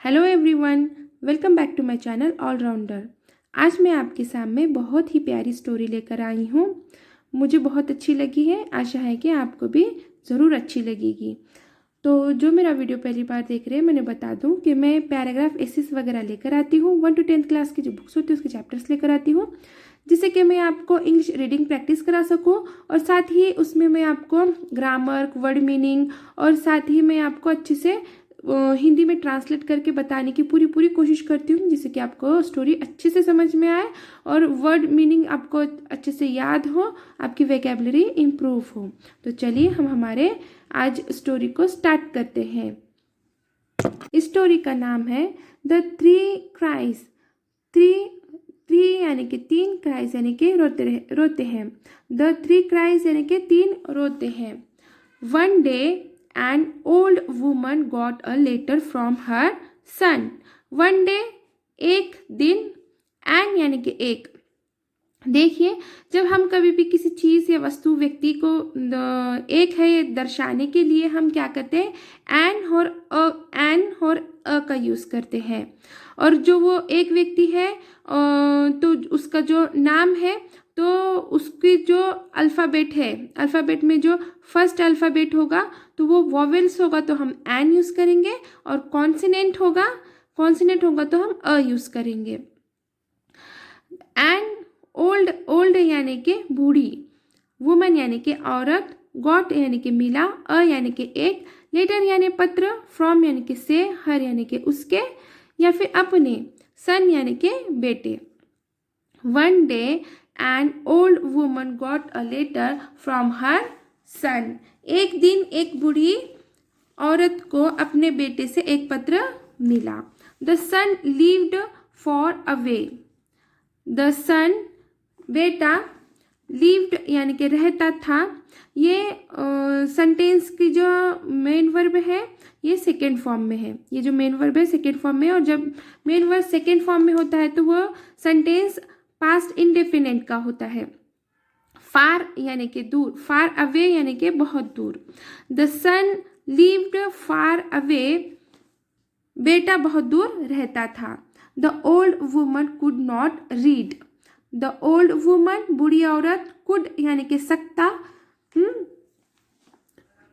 Hello everyone, welcome back to my channel Allrounder. आज मैं आपके सामने बहुत ही प्यारी स्टोरी लेकर आई हूँ। मुझे बहुत अच्छी लगी है, आशा है कि आपको भी ज़रूर अच्छी लगेगी। तो जो मेरा वीडियो पहली बार देख रहे हैं, मैंने बता दूं कि मैं पैराग्राफ एसेस वगैरह लेकर आती हूँ। 1 to 10th क्लास की जो बुक्स होती है उसके चैप्टर्स लेकर आती हूँ, जिससे कि मैं आपको इंग्लिश रीडिंग प्रैक्टिस करा सकूँ और साथ ही उसमें मैं आपको ग्रामर, वर्ड मीनिंग और साथ ही मैं आपको अच्छे से हिंदी में ट्रांसलेट करके बताने की पूरी कोशिश करती हूँ, जिससे कि आपको स्टोरी अच्छे से समझ में आए और वर्ड मीनिंग आपको अच्छे से याद हो, आपकी वोकैबुलरी इम्प्रूव हो। तो चलिए हम हमारे आज स्टोरी को स्टार्ट करते हैं। इस स्टोरी का नाम है द 3 क्राइज। थ्री यानी कि 3 क्राइज यानी कि रोते हैं। द 3 क्राइज यानी कि 3 रोते हैं। One day an old woman got a letter from her son. One day, एक दिन, an यानी कि एक। देखिए, जब हम कभी भी किसी चीज़ या वस्तु व्यक्ति को एक है दर्शाने के लिए हम क्या करते हैं, एन और अ का यूज़ करते हैं। और जो वो एक व्यक्ति है तो उसका जो नाम है, तो उसकी जो अल्फ़ाबेट है, अल्फ़ाबेट में जो फर्स्ट अल्फ़ाबेट होगा तो वो वॉवेल्स होगा तो हम एन यूज़ करेंगे, और कॉन्सिनेंट होगा तो हम अ यूज़ करेंगे। एन ओल्ड यानी कि बूढ़ी, वुमन यानी कि औरत, गॉट यानी कि मिला, अ यानी कि एक, लेटर यानी पत्र, फ्रॉम यानी कि से, हर यानी कि उसके या फिर अपने, सन यानी कि बेटे। One day an old woman got a letter from her son. एक दिन एक बूढ़ी औरत को अपने बेटे से एक पत्र मिला। The son lived far away. The son बेटा, लिव्ड यानी कि रहता था। ये सेंटेंस की जो मेन वर्ब है ये सेकेंड फॉर्म में है। ये जो मेन वर्ब है सेकेंड फॉर्म में, और जब मेन वर्ब सेकेंड फॉर्म में होता है तो वो सेंटेंस पास्ट इंडेफिनिट का होता है। फार यानी कि दूर, फार अवे यानी कि बहुत दूर। The son lived far away, बेटा बहुत दूर रहता था। The old woman could not read. The old woman बूढ़ी औरत, कुड यानी कि सकता,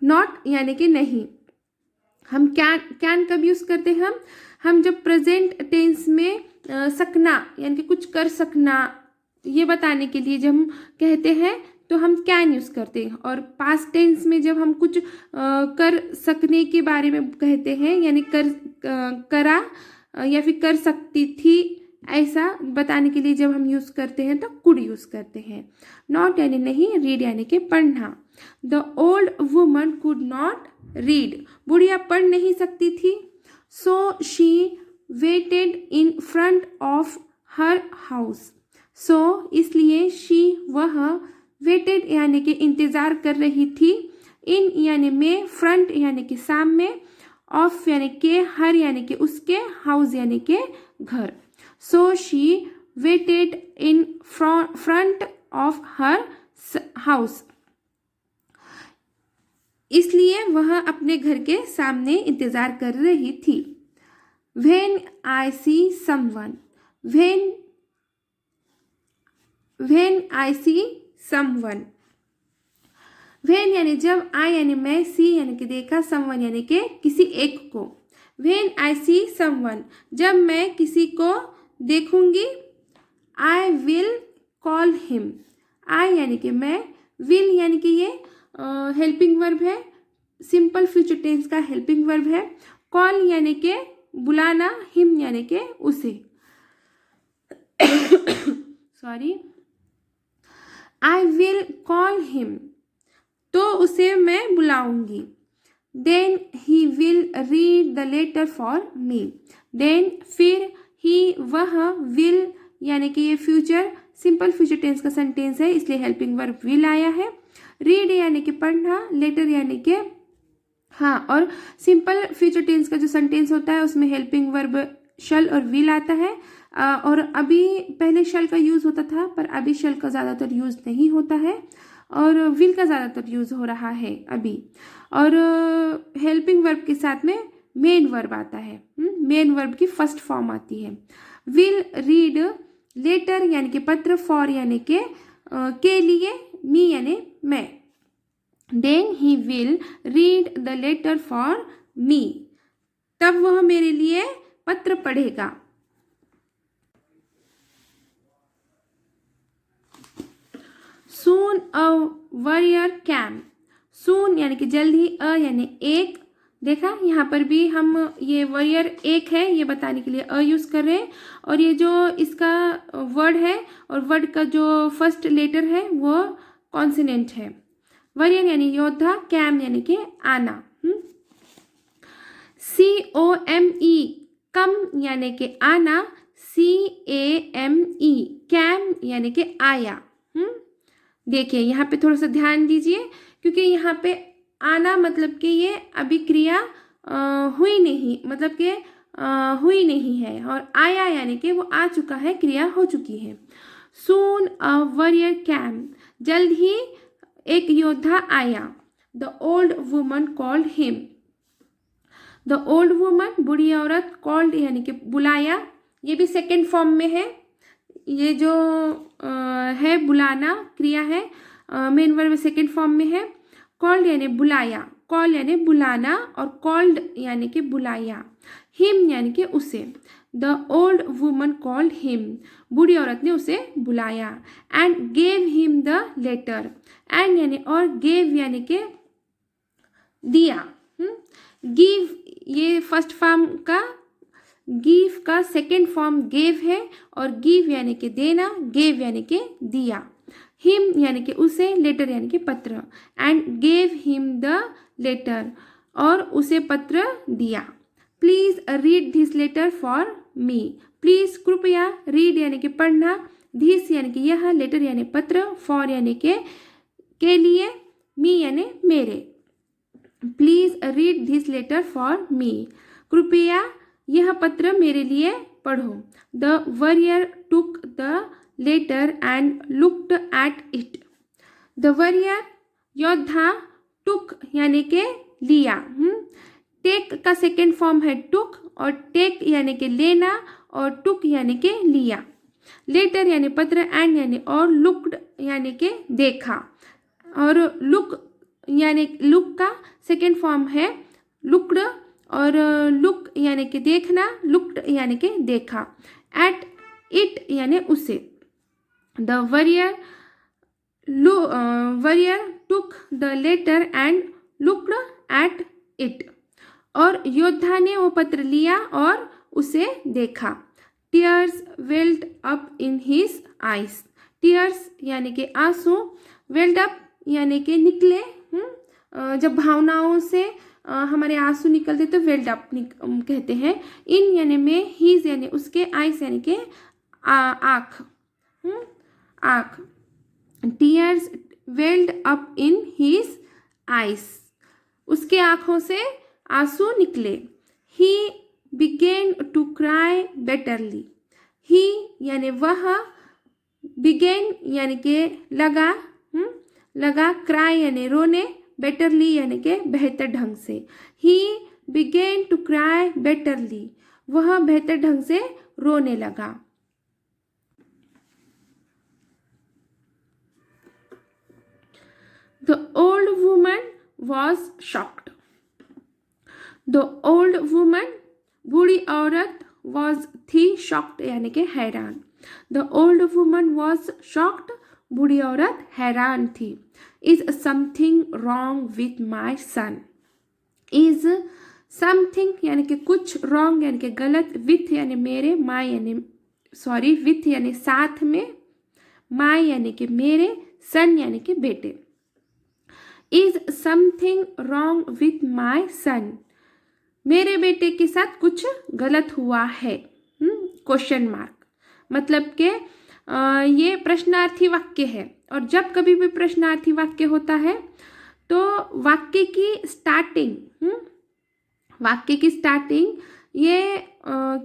नॉट यानी कि नहीं। हम कैन कब यूज करते हैं? हम जब प्रेजेंट टेंस में सकना यानी कि कुछ कर सकना ये बताने के लिए जब हम कहते हैं तो हम कैन यूज करते हैं, और पास्ट टेंस में जब हम कुछ कर सकने के बारे में कहते हैं यानी करा या फिर कर सकती थी ऐसा बताने के लिए जब हम यूज़ करते हैं तो कुड यूज़ करते हैं। नॉट यानी नहीं, रीड यानी कि पढ़ना। The old woman could not read, बुढ़िया पढ़ नहीं सकती थी। So she waited in front of her house. So इसलिए शी वह, वेटेड यानी कि इंतज़ार कर रही थी, इन यानी में, फ्रंट यानी कि सामने, ऑफ यानी कि हर यानी कि उसके, हाउस यानी कि घर। सो she waited in front of her house, इसलिए वह अपने घर के सामने इंतजार कर रही थी। When I see someone, when I see someone, when यानी जब, I यानी मैं, see यानी कि देखा, someone यानी कि किसी एक को। When I see someone, जब मैं किसी को देखूंगी, I will call him। I यानी कि मैं, will यानी कि ये हेल्पिंग वर्ब है, सिंपल फ्यूचर टेंस का हेल्पिंग वर्ब है। कॉल यानी कि बुलाना, हिम यानी कि उसे, sorry, I will call him, तो उसे मैं बुलाऊंगी। Then he will read the letter for me. Then फिर, ही वह, विल यानी कि ये फ्यूचर सिंपल फ्यूचर टेंस का सेंटेंस है इसलिए हेल्पिंग वर्ब विल आया है। रीड यानी कि पढ़ना, लेटर यानी कि हाँ, और सिंपल फ्यूचर टेंस का जो सेंटेंस होता है उसमें हेल्पिंग वर्ब शल और विल आता है। और अभी पहले शल का यूज़ होता था पर अभी शल का ज़्यादातर यूज़ नहीं होता है और विल का ज़्यादातर यूज़ हो रहा है अभी। और हेल्पिंग वर्ब के साथ में मेन वर्ब आता है, मेन वर्ब की फर्स्ट फॉर्म आती है। विल रीड लेटर यानी कि पत्र, फॉर यानी के लिए, मी यानी मैं। Then he will read the letter for me, तब वह मेरे लिए पत्र पढ़ेगा। सून अ वॉरियर कैम, सून यानी कि जल्द ही, अ यानी एक, देखा यहाँ पर भी हम ये वॉरियर एक है ये बताने के लिए अ यूज़ कर रहे हैं, और ये जो इसका वर्ड है और वर्ड का जो फर्स्ट लेटर है वो कॉन्सिनेंट है। वॉरियर यानी योद्धा, कैम यानी कि आना। COME कम यानी कि आना, CAME कैम यानी कि आया। देखिए यहाँ पे थोड़ा सा ध्यान दीजिए, क्योंकि यहाँ पे आना मतलब कि ये अभी क्रिया हुई नहीं, मतलब कि हुई नहीं है, और आया यानी कि वो आ चुका है, क्रिया हो चुकी है। सून अ वॉरियर कैम, जल्द ही एक योद्धा आया। The old woman called him, the old woman बूढ़ी औरत, कॉल्ड यानी कि बुलाया, ये भी सेकेंड फॉर्म में है। ये जो है बुलाना क्रिया है, मेन वर्ब सेकेंड फॉर्म में है। कॉल्ड यानी बुलाया, कॉल यानी बुलाना, और कॉल्ड यानी कि बुलाया। हिम यानी कि उसे। The old woman called him, बूढ़ी औरत ने उसे बुलाया। And gave him the letter, and यानी और, गेव यानी कि दिया। गिव ये फर्स्ट फॉर्म का, गिव का सेकेंड फॉर्म गेव है, और गिव यानी कि देना, गेव यानी कि दिया। हिम यानी कि उसे, लेटर यानी कि पत्र। And gave him the letter, और उसे पत्र दिया। Please read this letter for me, please कृपया, रीड यानी कि पढ़ना, दिस यानी कि यह, लेटर यानी पत्र, फॉर यानी के लिए, मी यानी मेरे। Please read this letter for me, कृपया यह पत्र मेरे लिए पढ़ो। The warrior took the letter and looked at it, the warrior योद्धा, टुक यानी के लिया। टेक का सेकेंड फॉर्म है टुक, और टेक यानी के लेना, और टुक यानी के लिया। लेटर यानी पत्र, एंड यानी और, लुक्ड यानी के देखा, और लुक यानी लुक का सेकेंड फॉर्म है लुक्ड, और लुक यानी कि देखना, लुक्ड यानी कि देखा। एट इट यानी उसे। The warrior took the letter and looked at it, और योद्धा ने वो पत्र लिया और उसे देखा। Tears welled up in his eyes, tears यानी कि आंसू, वेल्ड अप यानी कि निकले। जब भावनाओं से हमारे आंसू निकलते तो वेल्ड अप कहते हैं। इन यानी में, हीज यानी उसके, आइस यानी के आँख, आँख। Tears welled up in his eyes, उसके आँखों से आंसू निकले। He began to cry bitterly, he यानी वह, बिगेन यानी के लगा, लगा, क्राई यानी रोने, बेटरली यानी के बेहतर ढंग से। He began to cry betterly, वह बेहतर ढंग से रोने लगा। The old woman was shocked, the old woman बूढ़ी औरत, वॉज थी, शॉक्ड यानी के हैरान। The old woman was shocked, बूढ़ी औरत हैरान थी। Is something wrong with my son, is something यानी कि कुछ, रॉन्ग यानी कि गलत, विथ यानी मेरे, माई यानी सॉरी, विथ यानी साथ में, माई यानी कि मेरे, सन यानी कि बेटे। Is something wrong with my son, मेरे बेटे के साथ कुछ गलत हुआ है, क्वेश्चन मार्क। मतलब के ये प्रश्नार्थी वाक्य है, और जब कभी भी प्रश्नार्थी वाक्य होता है तो वाक्य की स्टार्टिंग, ये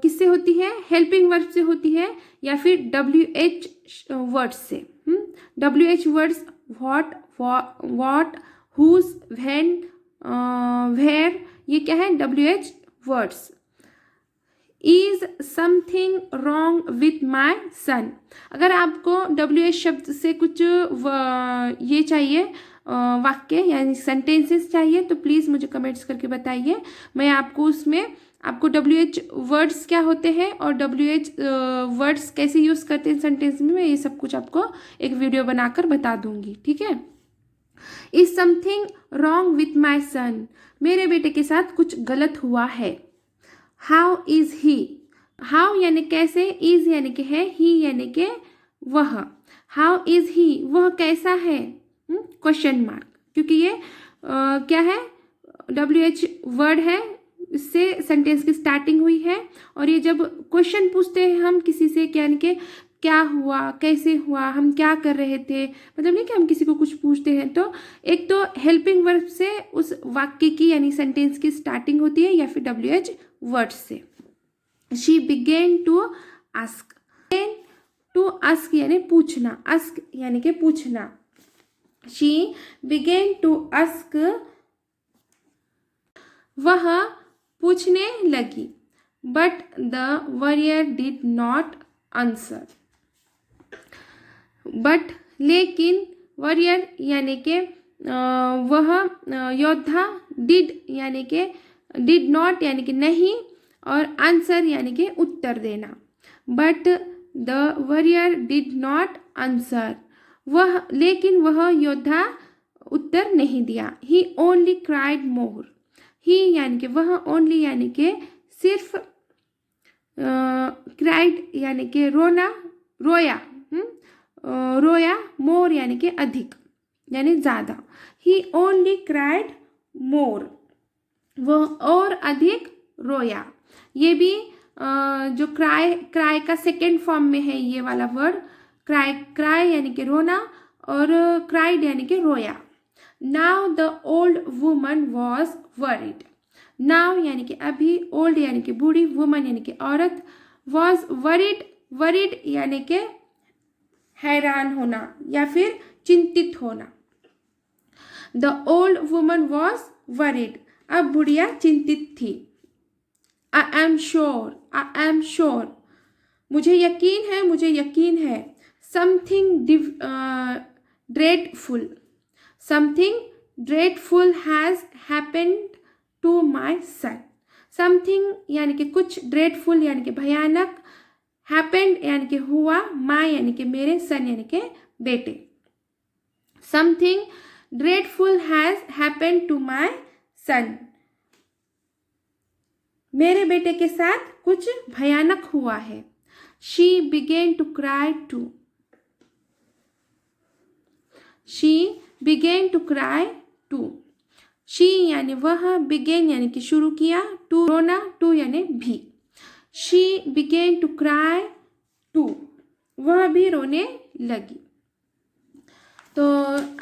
किससे होती है, हेल्पिंग वर्ब से होती है, या फिर WH वर्ड्स से। WH words what, whose, when, where, ये क्या है, WH words. Is something wrong with my son. अगर आपको WH शब्द से कुछ ये चाहिए, वाक्य यानी सेंटेंसेस चाहिए, तो प्लीज़ मुझे कमेंट्स करके बताइए। मैं आपको उसमें आपको WH वर्ड्स क्या होते हैं और WH वर्ड्स कैसे यूज़ करते हैं सेंटेंस में, ये सब कुछ आपको एक वीडियो बनाकर बता दूंगी, ठीक है। Is something wrong with my son. मेरे बेटे के साथ कुछ गलत हुआ है। How is he. हाउ यानी कैसे, इज यानी कि है, ही यानी कि वह। हाउ इज ही, वह कैसा है, क्वेश्चन मार्क, क्योंकि ये क्या है, WH वर्ड है, इससे सेंटेंस की स्टार्टिंग हुई है। और ये जब क्वेश्चन पूछते हैं हम किसी से, यानी कि क्या हुआ, कैसे हुआ, हम क्या कर रहे थे, मतलब नहीं कि हम किसी को कुछ पूछते हैं, तो एक तो हेल्पिंग वर्ब से उस वाक्य की यानी सेंटेंस की स्टार्टिंग होती है, या फिर WH वर्ड से। She began to ask. To ask यानी पूछना, आस्क यानी कि पूछना। शी बिगेन टू आस्क, वह पूछने लगी। But the warrior did not answer. But लेकिन, वॉरियर यानी कि वह योद्धा, डिड यानी कि डिड नॉट यानी कि नहीं, और आंसर यानी कि उत्तर देना। But the warrior did not answer, वह लेकिन वह योद्धा उत्तर नहीं दिया। ही ओनली क्राइड मोर। ही यानी कि वह, ओनली यानी कि सिर्फ, क्राइड यानी कि रोना, रोया, रोया, मोर यानी कि अधिक यानी ज़्यादा। ही ओनली क्राइड मोर, वह और अधिक रोया। ये भी जो क्राई, क्राई का सेकेंड फॉर्म में है ये वाला वर्ड। क्राई, क्राई यानी कि रोना, और क्राइड यानी कि रोया। Now the old woman was worried. Now यानी कि अभी, ओल्ड यानी कि बूढ़ी, वुमन यानी कि औरत, वॉज वरीड, वरीड यानी कि हैरान होना या फिर चिंतित होना। The old woman was worried, अब बुढ़िया चिंतित थी। I am sure, I am sure, मुझे यकीन है, मुझे यकीन है। Something dreadful, something dreadful has happened to my son. Something यानी कि कुछ, ड्रेडफुल यानी कि भयानक, हैपेंड यानी कि हुआ, माई यानी कि मेरे, सन यानी कि बेटे। Something dreadful has happened to my son, मेरे बेटे के साथ कुछ भयानक हुआ है। She began to cry too. She began to cry too. She यानी वह, बिगेन यानी कि शुरू किया, टू रोना, टू यानी भी। She began to cry too, वह भी रोने लगी। तो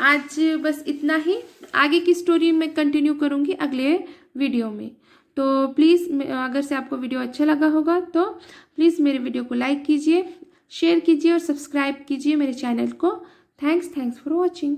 आज बस इतना ही। आगे की स्टोरी मैं कंटिन्यू करूँगी अगले वीडियो में। तो प्लीज़, अगर से आपको वीडियो अच्छा लगा होगा तो प्लीज़ मेरे वीडियो को लाइक कीजिए, शेयर कीजिए और सब्सक्राइब कीजिए मेरे चैनल को। Thanks for watching.